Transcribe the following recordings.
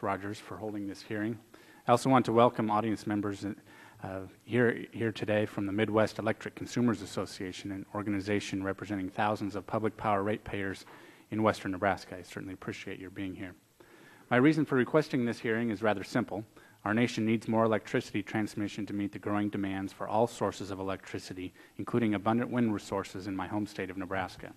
Alex Rogers for holding this hearing. I also want to welcome audience members here today from the Midwest Electric Consumers Association, an organization representing thousands of public power ratepayers in western Nebraska. I certainly appreciate your being here. My reason for requesting this hearing is rather simple. Our nation needs more electricity transmission to meet the growing demands for all sources of electricity, including abundant wind resources in my home state of Nebraska.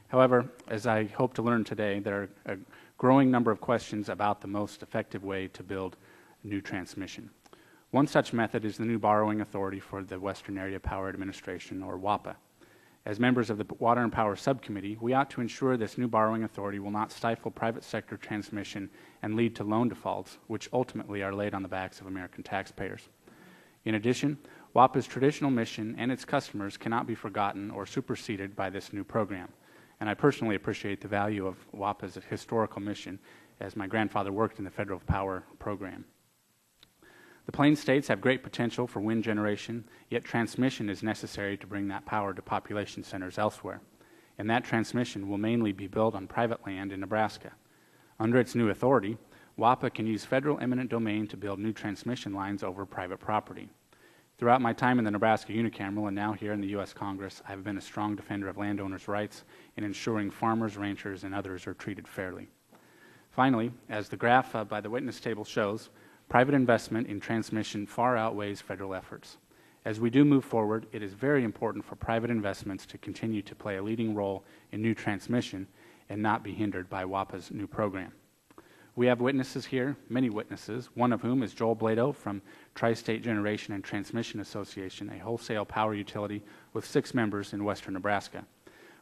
However, as I hope to learn today, there are a growing number of questions about the most effective way to build new transmission. One such method is the new borrowing authority for the Western Area Power Administration, or WAPA. As members of the Water and Power Subcommittee, we ought to ensure this new borrowing authority will not stifle private sector transmission and lead to loan defaults, which ultimately are laid on the backs of American taxpayers. In addition, WAPA's traditional mission and its customers cannot be forgotten or superseded by this new program. And I personally appreciate the value of WAPA's historical mission, as my grandfather worked in the federal power program. The Plains states have great potential for wind generation, yet transmission is necessary to bring that power to population centers elsewhere. And that transmission will mainly be built on private land in Nebraska. Under its new authority, WAPA can use federal eminent domain to build new transmission lines over private property. Throughout my time in the Nebraska unicameral and now here in the U.S. Congress, I have been a strong defender of landowners' rights in ensuring farmers, ranchers, and others are treated fairly. Finally, as the graph by the witness table shows, private investment in transmission far outweighs federal efforts. As we do move forward, it is very important for private investments to continue to play a leading role in new transmission and not be hindered by WAPA's new program. We have witnesses here, many witnesses, one of whom is Joel Blado from Tri-State Generation and Transmission Association, a wholesale power utility with 6 members in western Nebraska.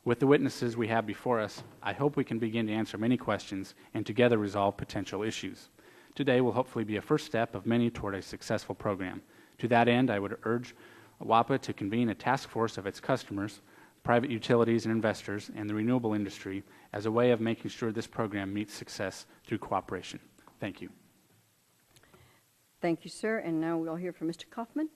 With the witnesses we have before us, I hope we can begin to answer many questions and together resolve potential issues. Today will hopefully be a first step of many toward a successful program. To that end, I would urge WAPA to convene a task force of its customers, private utilities and investors, and the renewable industry as a way of making sure this program meets success through cooperation. Thank you. Thank you, sir. And now we'll hear from Mr. Kaufman.